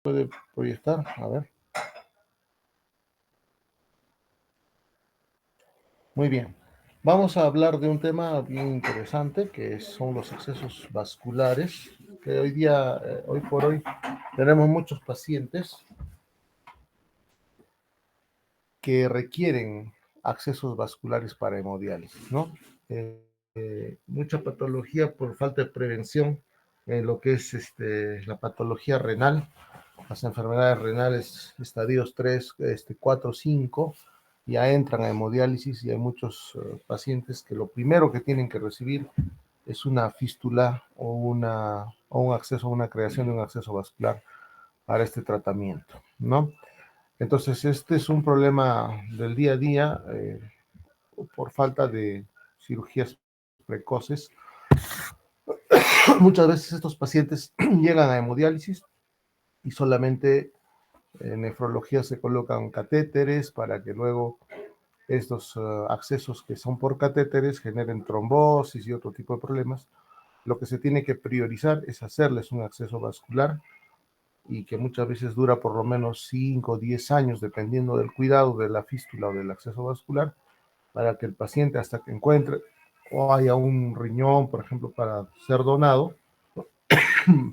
puede proyectar, a ver. Muy bien. Vamos a hablar de un tema bien interesante que son los accesos vasculares, que hoy día, hoy por hoy, tenemos muchos pacientes que requieren accesos vasculares para hemodiálisis, ¿no? Mucha patología por falta de prevención en lo que es la patología renal, las enfermedades renales estadios 3, 4, 5, ya entran a hemodiálisis y hay muchos pacientes que lo primero que tienen que recibir es una fístula o un acceso, una creación de un acceso vascular para este tratamiento, ¿no? Entonces, este es un problema del día a día por falta de cirugías precoces. Muchas veces estos pacientes llegan a hemodiálisis y solamente en nefrología se colocan catéteres para que luego estos accesos que son por catéteres generen trombosis y otro tipo de problemas. Lo que se tiene que priorizar es hacerles un acceso vascular y que muchas veces dura por lo menos 5 o 10 años, dependiendo del cuidado de la fístula o del acceso vascular, para que el paciente hasta que encuentre o haya un riñón, por ejemplo, para ser donado,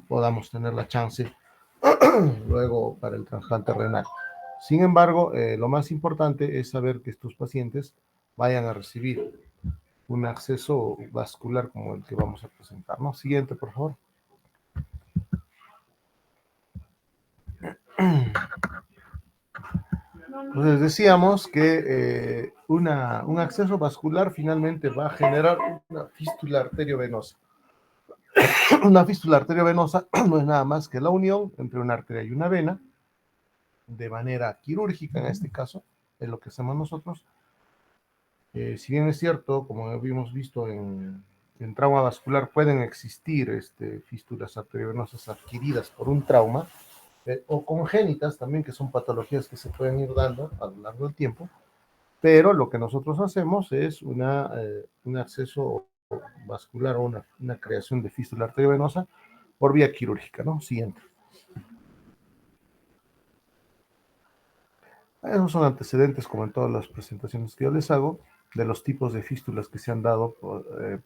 podamos tener la chance luego para el trasplante renal. Sin embargo, lo más importante es saber que estos pacientes vayan a recibir un acceso vascular como el que vamos a presentar, ¿no? Siguiente, por favor. Entonces decíamos que un acceso vascular finalmente va a generar una fístula arteriovenosa. Una fístula arteriovenosa no es nada más que la unión entre una arteria y una vena, de manera quirúrgica en este caso, es lo que hacemos nosotros. Si bien es cierto, como habíamos visto en trauma vascular, pueden existir fístulas arteriovenosas adquiridas por un trauma, o congénitas también, que son patologías que se pueden ir dando a lo largo del tiempo, pero lo que nosotros hacemos es un acceso vascular o una creación de fístula arteriovenosa por vía quirúrgica, ¿no? Siguiente. Esos son antecedentes, como en todas las presentaciones que yo les hago, de los tipos de fístulas que se han dado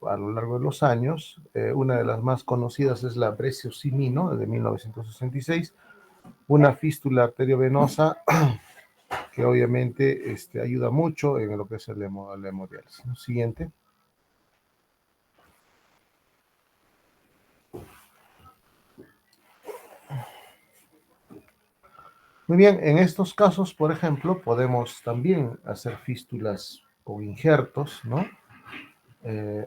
a lo largo de los años. Una de las más conocidas es la breccia-Osinino, de 1966, una fístula arteriovenosa que obviamente ayuda mucho en lo que es la hemodiálisis. Siguiente. Muy bien, en estos casos, por ejemplo, podemos también hacer fístulas con injertos, ¿no?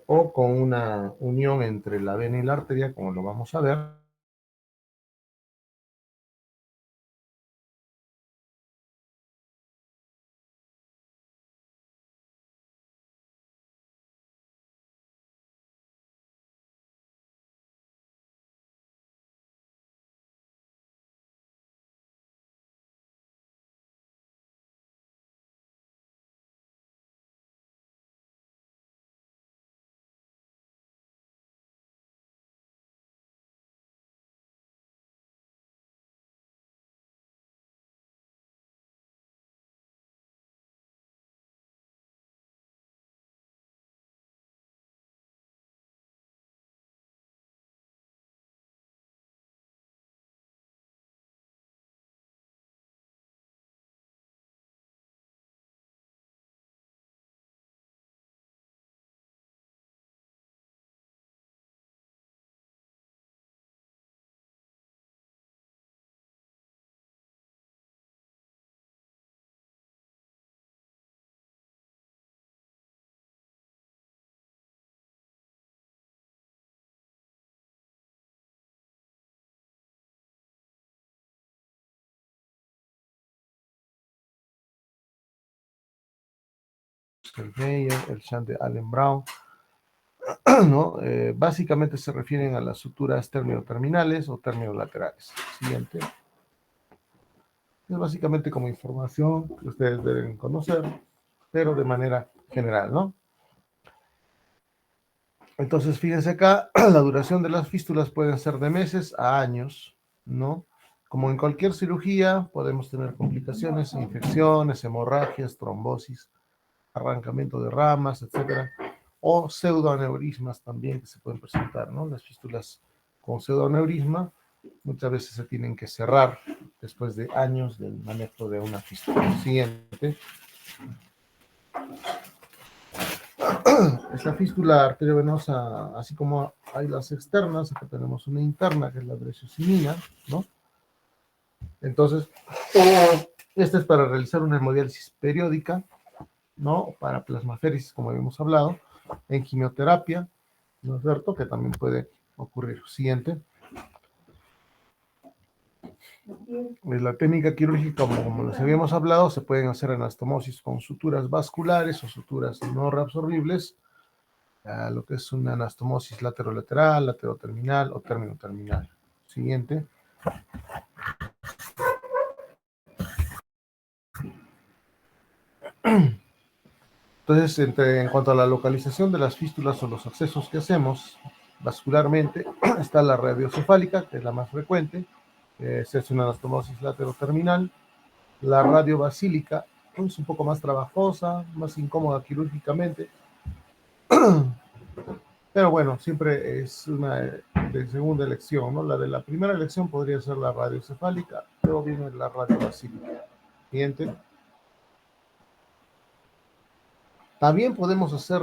O con una unión entre la vena y la arteria, como lo vamos a ver. El Meyer, el Shan de Allen Brown, ¿no? Básicamente se refieren a las suturas terminoterminales o terminolaterales. Siguiente. Es básicamente como información que ustedes deben conocer, pero de manera general, ¿no? Entonces, fíjense acá, la duración de las fístulas pueden ser de meses a años, ¿no? Como en cualquier cirugía, podemos tener complicaciones, infecciones, hemorragias, trombosis, arrancamiento de ramas, etcétera, o pseudoaneurismas también que se pueden presentar, ¿no? Las fístulas con pseudoaneurisma muchas veces se tienen que cerrar después de años del manejo de una fístula. Siguiente. Es la fístula arteriovenosa, así como hay las externas, acá tenemos una interna que es la breciosimina, ¿no? Entonces, esta es para realizar una hemodiálisis periódica, ¿no? Para plasmaféresis, como habíamos hablado, en quimioterapia, ¿no es cierto? Que también puede ocurrir. Siguiente. Es la técnica quirúrgica, como les habíamos hablado, se pueden hacer anastomosis con suturas vasculares o suturas no reabsorbibles, lo que es una anastomosis laterolateral, lateroterminal o término-terminal. Siguiente. Entonces, en cuanto a la localización de las fístulas o los accesos que hacemos vascularmente, está la radiocefálica, que es la más frecuente, se hace una anastomosis lateroterminal. La radiobasílica es un poco más trabajosa, más incómoda quirúrgicamente, pero bueno, siempre es una de segunda elección, ¿no? La de la primera elección podría ser la radiocefálica, luego viene la radiobasílica. Siguiente. También podemos hacer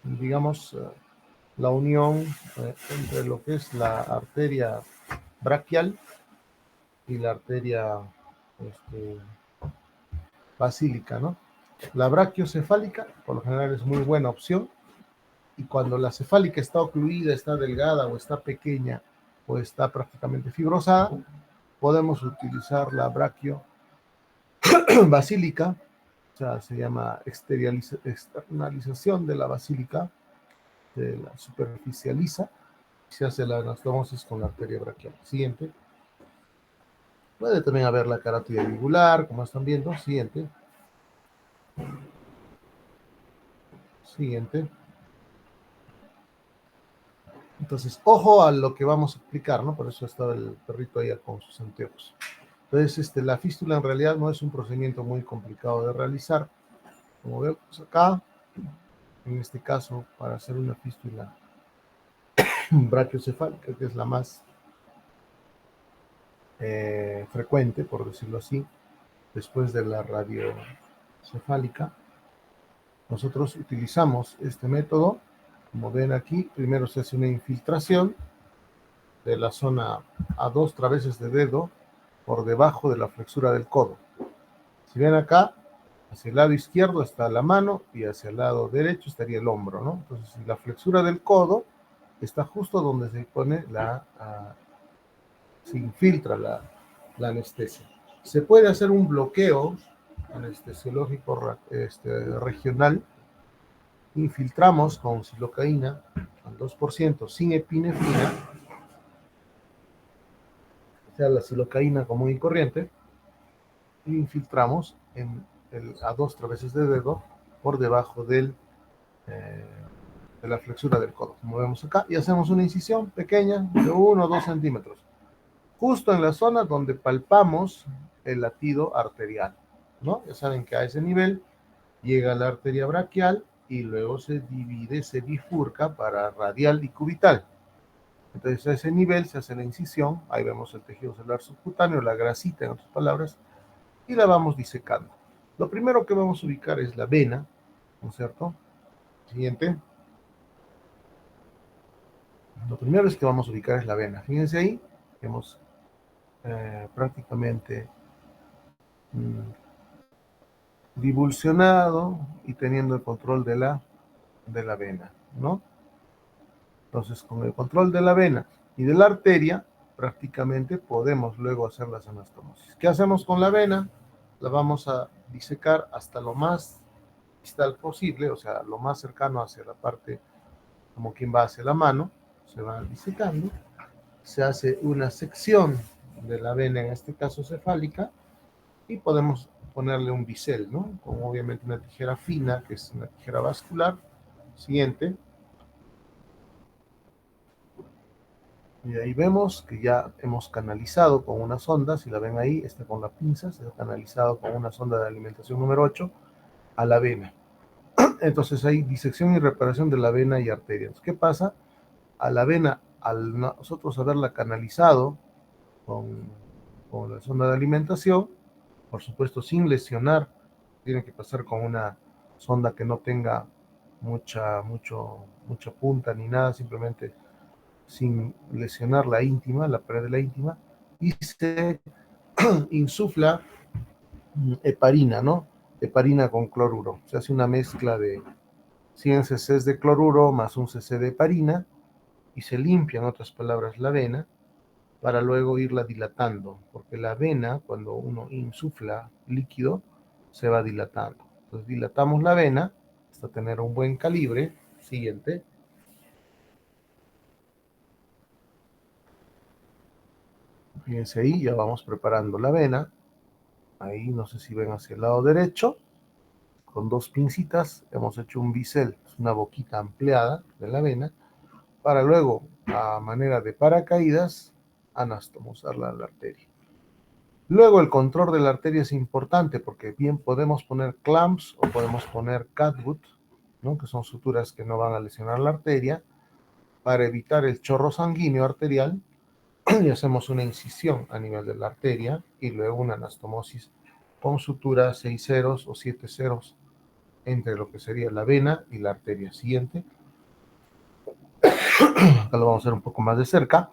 digamos, la unión entre lo que es la arteria braquial y la arteria basílica, ¿no? La brachiocefálica, por lo general, es muy buena opción, y cuando la cefálica está ocluida, está delgada o está pequeña o está prácticamente fibrosada, podemos utilizar la brachiobasílica, o sea, se llama externalización de la basílica, se la superficializa, se hace la anastomosis con la arteria braquial. Siguiente. Puede también haber la carótida ligular, como están viendo. Siguiente. Siguiente. Entonces, ojo a lo que vamos a explicar, ¿no? Por eso estaba el perrito ahí con sus anteojos. Entonces, la fístula en realidad no es un procedimiento muy complicado de realizar. Como vemos acá, en este caso, para hacer una fístula brachiocefálica, que es la más frecuente, por decirlo así, después de la radiocefálica, nosotros utilizamos este método. Como ven aquí, primero se hace una infiltración de la zona a 2 traveses de dedo por debajo de la flexura del codo. Si ven acá, hacia el lado izquierdo está la mano y hacia el lado derecho estaría el hombro, ¿no? Entonces, la flexura del codo está justo donde se pone se infiltra la anestesia. Se puede hacer un bloqueo anestesiológico regional. Infiltramos con silocaína al 2% sin epinefrina, o sea, la silocaína común y corriente, y infiltramos a 2 traveses de dedo por debajo eh, de la flexura del codo, como vemos acá, y hacemos una incisión pequeña de 1 o 2 centímetros, justo en la zona donde palpamos el latido arterial, ¿no? Ya saben que a ese nivel llega la arteria braquial y luego se divide, se bifurca para radial y cubital. Entonces a ese nivel se hace la incisión, ahí vemos el tejido celular subcutáneo, la grasita en otras palabras, y la vamos disecando. Lo primero que vamos a ubicar es la vena, ¿no es cierto? Siguiente. Lo primero es que vamos a ubicar es la vena. Fíjense ahí, hemos prácticamente divulsionado y teniendo el control de la vena, ¿no? Entonces, con el control de la vena y de la arteria, prácticamente podemos luego hacer las anastomosis. ¿Qué hacemos con la vena? La vamos a disecar hasta lo más distal posible, o sea, lo más cercano hacia la parte, como quien va hacia la mano, se va disecando, se hace una sección de la vena, en este caso cefálica, y podemos ponerle un bisel, ¿no? Con obviamente una tijera fina, que es una tijera vascular. Siguiente. Y ahí vemos que ya hemos canalizado con una sonda, si la ven ahí, está con la pinza, se ha canalizado con una sonda de alimentación número 8 a la vena. Entonces hay disección y reparación de la vena y arterias. ¿Qué pasa? A la vena, al nosotros haberla canalizado con, con la sonda de alimentación, por supuesto sin lesionar, tiene que pasar con una sonda que no tenga mucha punta ni nada, simplemente sin lesionar la íntima, la pared de la íntima, y se insufla heparina, ¿no? Heparina con cloruro. Se hace una mezcla de 100 cc de cloruro más un cc de heparina y se limpia, en otras palabras, la vena para luego irla dilatando, porque la vena, cuando uno insufla líquido, se va dilatando. Entonces dilatamos la vena hasta tener un buen calibre. Siguiente. Fíjense ahí, ya vamos preparando la vena. Ahí no sé si ven hacia el lado derecho. Con dos pincitas hemos hecho un bisel, una boquita ampliada de la vena, para luego, a manera de paracaídas, anastomosar la arteria. Luego el control de la arteria es importante porque bien podemos poner clamps o podemos poner catgut, ¿no? Que son suturas que no van a lesionar la arteria, para evitar el chorro sanguíneo arterial. Y hacemos una incisión a nivel de la arteria y luego una anastomosis con sutura 6 ceros o 7 ceros entre lo que sería la vena y la arteria. Siguiente. Acá lo vamos a hacer un poco más de cerca.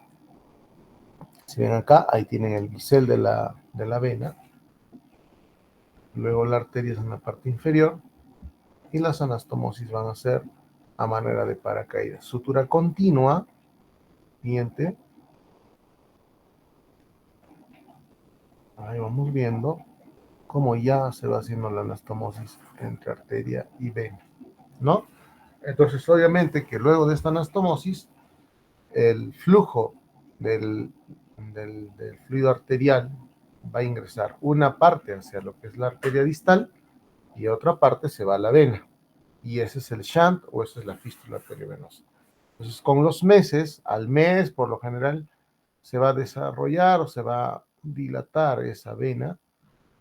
Si ven acá, ahí tienen el bisel de la vena. Luego la arteria es en la parte inferior y las anastomosis van a ser a manera de paracaídas. Sutura continua. Siguiente. Ahí vamos viendo cómo ya se va haciendo la anastomosis entre arteria y vena, ¿no? Entonces, obviamente que luego de esta anastomosis, el flujo del fluido arterial va a ingresar una parte hacia lo que es la arteria distal y otra parte se va a la vena. Y ese es el shunt o esa es la fístula arteriovenosa. Entonces, con los meses, al mes, por lo general, se va a desarrollar o se va a dilatar esa vena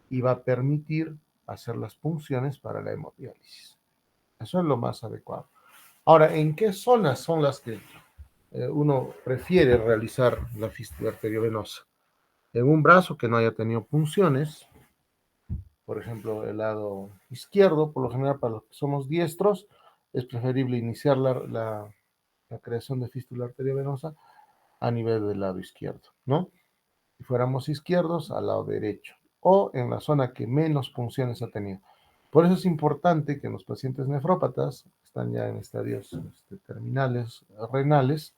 y va a permitir hacer las punciones para la hemodiálisis. Eso es lo más adecuado. Ahora, ¿en qué zonas son las que uno prefiere realizar la fístula arteriovenosa? En un brazo que no haya tenido punciones, por ejemplo, el lado izquierdo, por lo general para los que somos diestros, es preferible iniciar la creación de fístula arteriovenosa a nivel del lado izquierdo, ¿no? Si fuéramos izquierdos, al lado derecho, o en la zona que menos punciones ha tenido. Por eso es importante que en los pacientes nefrópatas, que están ya en estadios terminales renales,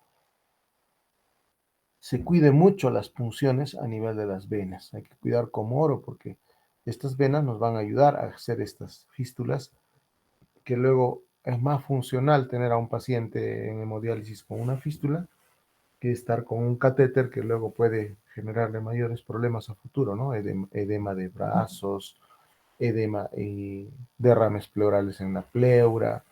se cuide mucho las punciones a nivel de las venas. Hay que cuidar como oro porque estas venas nos van a ayudar a hacer estas fístulas, que luego es más funcional tener a un paciente en hemodiálisis con una fístula que estar con un catéter que luego puede generarle mayores problemas a futuro, ¿no? Edema de brazos, edema y derrames pleurales en la pleura.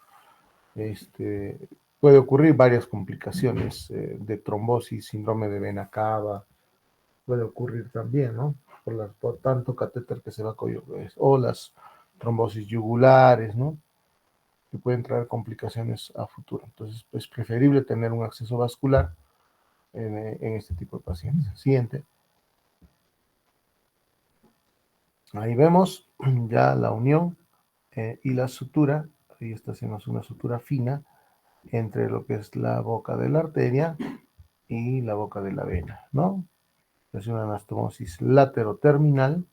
Este, puede ocurrir varias complicaciones de trombosis, síndrome de vena cava, puede ocurrir también, ¿no? Por tanto catéter que se va a o las trombosis yugulares, ¿no? Que pueden traer complicaciones a futuro. Entonces, es preferible tener un acceso vascular en este tipo de pacientes. Siguiente. Ahí vemos ya la unión y la sutura. Ahí está haciendo una sutura fina entre lo que es la boca de la arteria y la boca de la vena, ¿no? Es una anastomosis lateroterminal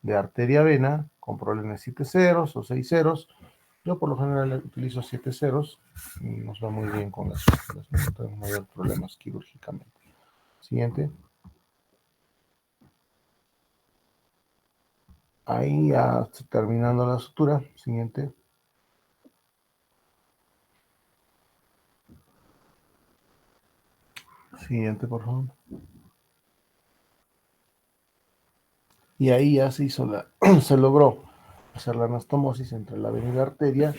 de arteria-vena con problemas 7 ceros o 6 ceros. Yo por lo general utilizo 7 ceros y nos va muy bien con las no tenemos mayor problemas quirúrgicamente. Siguiente. Ahí ya terminando la sutura. Siguiente. Siguiente, por favor. Y ahí ya se hizo se logró hacer la anastomosis entre la vena y la arteria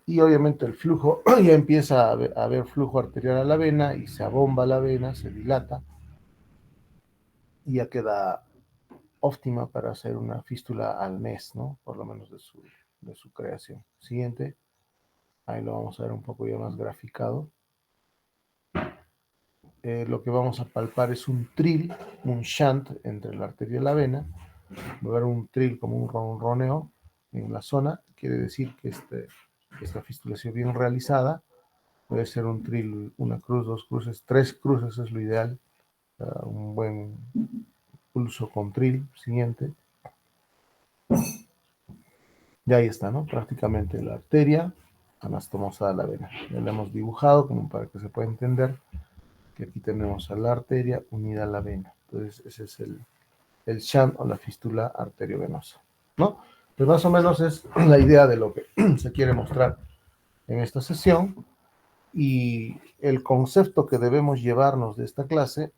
y obviamente el flujo, ya empieza a haber flujo arterial a la vena y se abomba la vena, se dilata y ya queda óptima para hacer una fístula al mes, ¿no? Por lo menos de su creación. Siguiente, ahí lo vamos a ver un poco ya más graficado. Lo que vamos a palpar es un trill, un shunt entre la arteria y la vena. Va a haber un trill como un ronroneo en la zona, quiere decir que esta fístula ha sido bien realizada. Puede ser un trill, una cruz, dos cruces, tres cruces es lo ideal. Un buen pulso con trill. Siguiente. Ya ahí está, ¿no? Prácticamente la arteria anastomosa de la vena. Ya la hemos dibujado como para que se pueda entender que aquí tenemos a la arteria unida a la vena. Entonces ese es el shunt o la fístula arteriovenosa, ¿no? Pues más o menos es la idea de lo que se quiere mostrar en esta sesión, y el concepto que debemos llevarnos de esta clase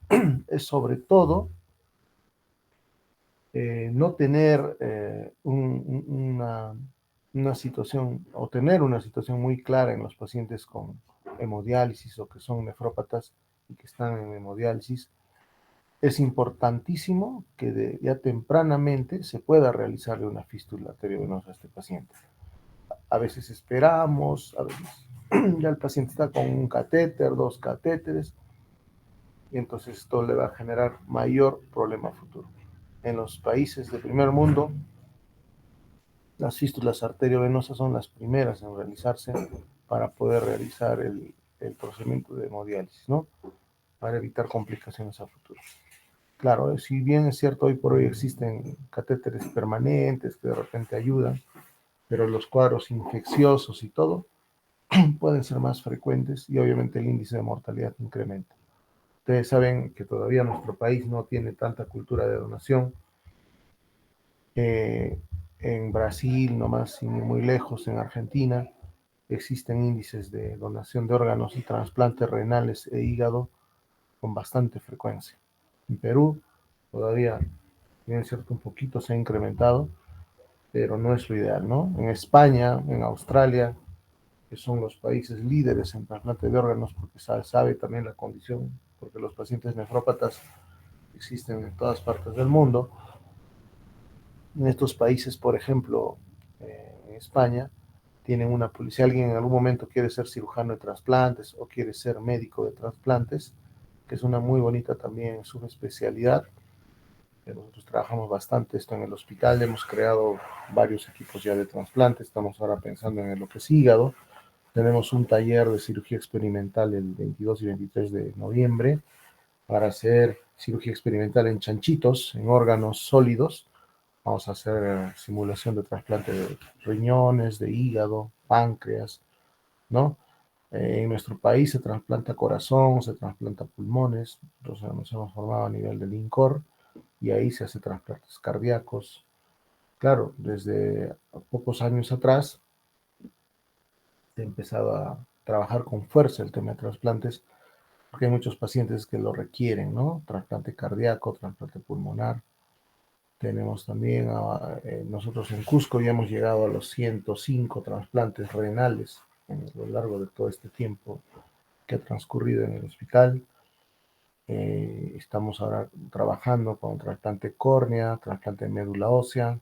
es sobre todo no tener una situación o tener una situación muy clara en los pacientes con hemodiálisis o que son nefrópatas y que están en hemodiálisis. Es importantísimo que ya tempranamente se pueda realizarle una fístula arteriovenosa a este paciente. A veces esperamos, a veces ya el paciente está con un catéter, dos catéteres, y entonces esto le va a generar mayor problema futuro. En los países del primer mundo, las fístulas arteriovenosas son las primeras en realizarse para poder realizar el procedimiento de hemodiálisis, ¿no? Para evitar complicaciones a futuro. Claro, si bien es cierto, hoy por hoy existen catéteres permanentes que de repente ayudan, pero los cuadros infecciosos y todo pueden ser más frecuentes y obviamente el índice de mortalidad incrementa. Ustedes saben que todavía nuestro país no tiene tanta cultura de donación. En Brasil, nomás sin ir muy lejos, en Argentina, existen índices de donación de órganos y trasplantes renales e hígado con bastante frecuencia. En Perú, todavía, bien es cierto, un poquito se ha incrementado, pero no es lo ideal, ¿no? En España, en Australia, que son los países líderes en trasplante de órganos, porque sabe también la condición, porque los pacientes nefrópatas existen en todas partes del mundo. En estos países, por ejemplo, en España, tienen una policía. Si alguien en algún momento quiere ser cirujano de trasplantes o quiere ser médico de trasplantes, que es una muy bonita también subespecialidad. Nosotros trabajamos bastante esto en el hospital, hemos creado varios equipos ya de trasplantes, estamos ahora pensando en lo que es hígado. Tenemos un taller de cirugía experimental el 22 y 23 de noviembre para hacer cirugía experimental en chanchitos, en órganos sólidos. Vamos a hacer simulación de trasplante de riñones, de hígado, páncreas, ¿no? En nuestro país se trasplanta corazón, se trasplanta pulmones. Entonces nos hemos formado a nivel del INCOR y ahí se hace trasplantes cardíacos. Claro, desde pocos años atrás he empezado a trabajar con fuerza el tema de trasplantes porque hay muchos pacientes que lo requieren, ¿no? Trasplante cardíaco, trasplante pulmonar. Tenemos también, nosotros en Cusco ya hemos llegado a los 105 trasplantes renales a lo largo de todo este tiempo que ha transcurrido en el hospital. Estamos ahora trabajando con trasplante córnea, trasplante de médula ósea,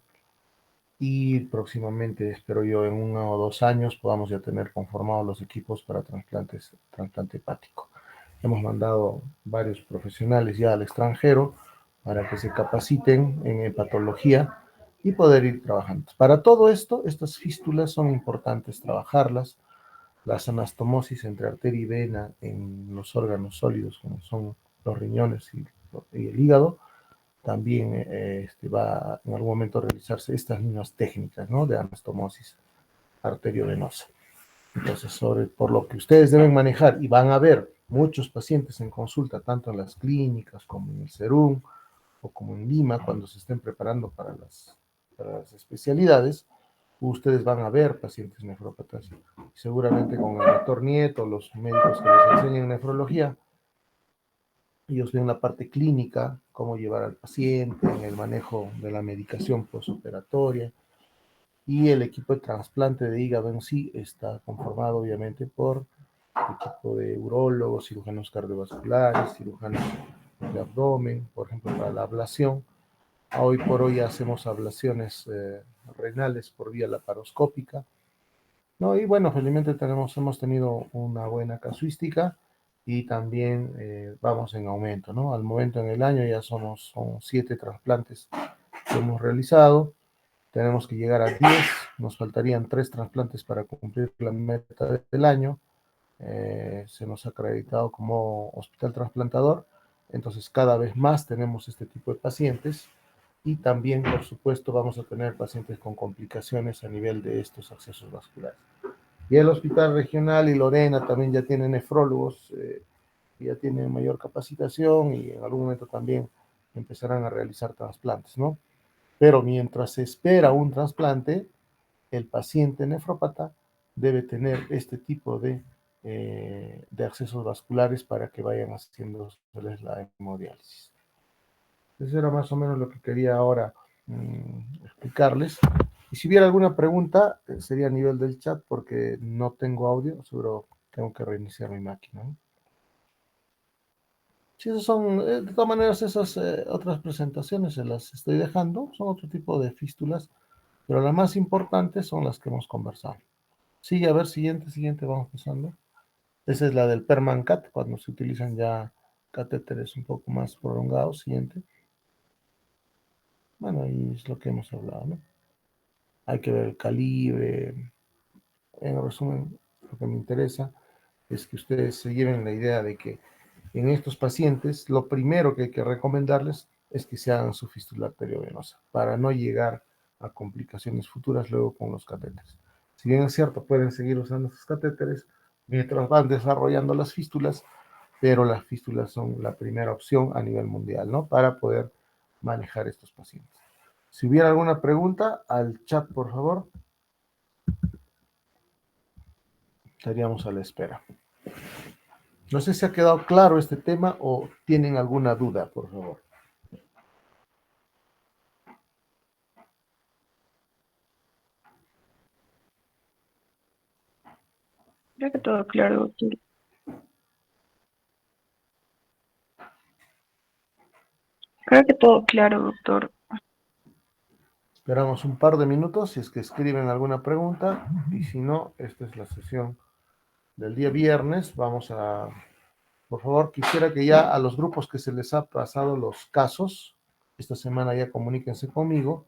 y próximamente, espero yo, en 1 o 2 años podamos ya tener conformados los equipos para trasplante hepático. Hemos mandado varios profesionales ya al extranjero para que se capaciten en hepatología y poder ir trabajando. Para todo esto, estas fístulas son importantes trabajarlas. Las anastomosis entre arteria y vena en los órganos sólidos, como son los riñones y el hígado, también va en algún momento a realizarse estas mismas técnicas, ¿no? De anastomosis arteriovenosa. Entonces, por lo que ustedes deben manejar, y van a ver muchos pacientes en consulta, tanto en las clínicas como en el Serum o como en Lima, cuando se estén preparando para las especialidades, ustedes van a ver pacientes nefrópatas. Seguramente con el doctor Nieto, los médicos que les enseñan nefrología, ellos ven la parte clínica, cómo llevar al paciente, en el manejo de la medicación postoperatoria, Y el equipo de trasplante de hígado en sí está conformado obviamente por equipo de urólogos, cirujanos cardiovasculares, cirujanos de abdomen, por ejemplo, para la ablación. Hoy por hoy hacemos ablaciones renales por vía laparoscópica, ¿no? Y bueno, felizmente hemos tenido una buena casuística y también vamos en aumento, ¿no? Al momento en el año ya son 7 trasplantes que hemos realizado. Tenemos que llegar a 10, nos faltarían 3 trasplantes para cumplir la meta del año. Se nos ha acreditado como hospital trasplantador, entonces cada vez más tenemos este tipo de pacientes y también, por supuesto, vamos a tener pacientes con complicaciones a nivel de estos accesos vasculares. Y el hospital regional y Lorena también ya tienen nefrólogos, ya tienen mayor capacitación y en algún momento también empezarán a realizar trasplantes, ¿no? Pero mientras se espera un trasplante, el paciente nefrópata debe tener este tipo de accesos vasculares para que vayan haciendo la hemodiálisis. Eso era más o menos lo que quería ahora explicarles. Y si hubiera alguna pregunta, sería a nivel del chat porque no tengo audio, seguro tengo que reiniciar mi máquina, ¿no? Sí, esas son, de todas maneras, esas otras presentaciones se las estoy dejando, son otro tipo de fístulas, pero las más importantes son las que hemos conversado. Sigue, a ver, siguiente, vamos pasando. Esa es la del PermanCat, cuando se utilizan ya catéteres un poco más prolongados. Siguiente. Bueno, ahí es lo que hemos hablado, ¿no? Hay que ver el calibre. En resumen, lo que me interesa es que ustedes se lleven la idea de que en estos pacientes lo primero que hay que recomendarles es que se hagan su fístula arteriovenosa para no llegar a complicaciones futuras luego con los catéteres. Si bien es cierto, pueden seguir usando sus catéteres mientras van desarrollando las fístulas, pero las fístulas son la primera opción a nivel mundial, ¿no? Para poder manejar estos pacientes. Si hubiera alguna pregunta, al chat, por favor. Estaríamos a la espera. No sé si ha quedado claro este tema o tienen alguna duda, por favor. Creo que todo claro, doctor. Creo que todo claro, doctor. Esperamos un par de minutos si es que escriben alguna pregunta y si no, esta es la sesión del día viernes. Por favor, quisiera que ya a los grupos que se les ha pasado los casos, esta semana ya comuníquense conmigo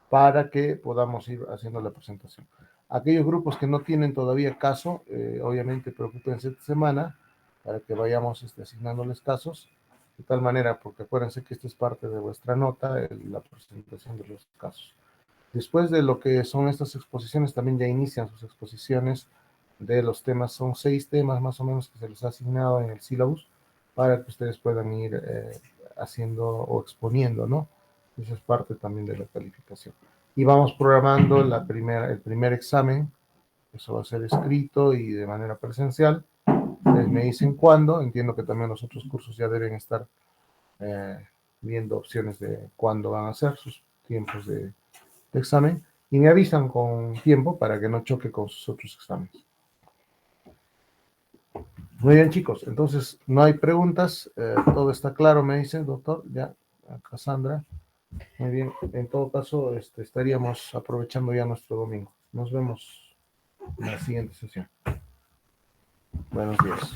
para que podamos ir haciendo la presentación. Aquellos grupos que no tienen todavía caso, obviamente preocúpense esta semana para que vayamos asignándoles casos, de tal manera, porque acuérdense que esta es parte de vuestra nota, la presentación de los casos. Después de lo que son estas exposiciones, también ya inician sus exposiciones de los temas. Son 6 temas más o menos que se les ha asignado en el syllabus para que ustedes puedan ir haciendo o exponiendo, ¿no? Eso es parte también de la calificación. Y vamos programando el primer examen. Eso va a ser escrito y de manera presencial. Ustedes me dicen cuándo. Entiendo que también los otros cursos ya deben estar viendo opciones de cuándo van a ser sus tiempos de examen y me avisan con tiempo para que no choque con sus otros exámenes. Muy bien, chicos, entonces no hay preguntas, todo está claro, me dice el doctor, ya, Cassandra. Muy bien, en todo caso estaríamos aprovechando ya nuestro domingo. Nos vemos en la siguiente sesión. Buenos días.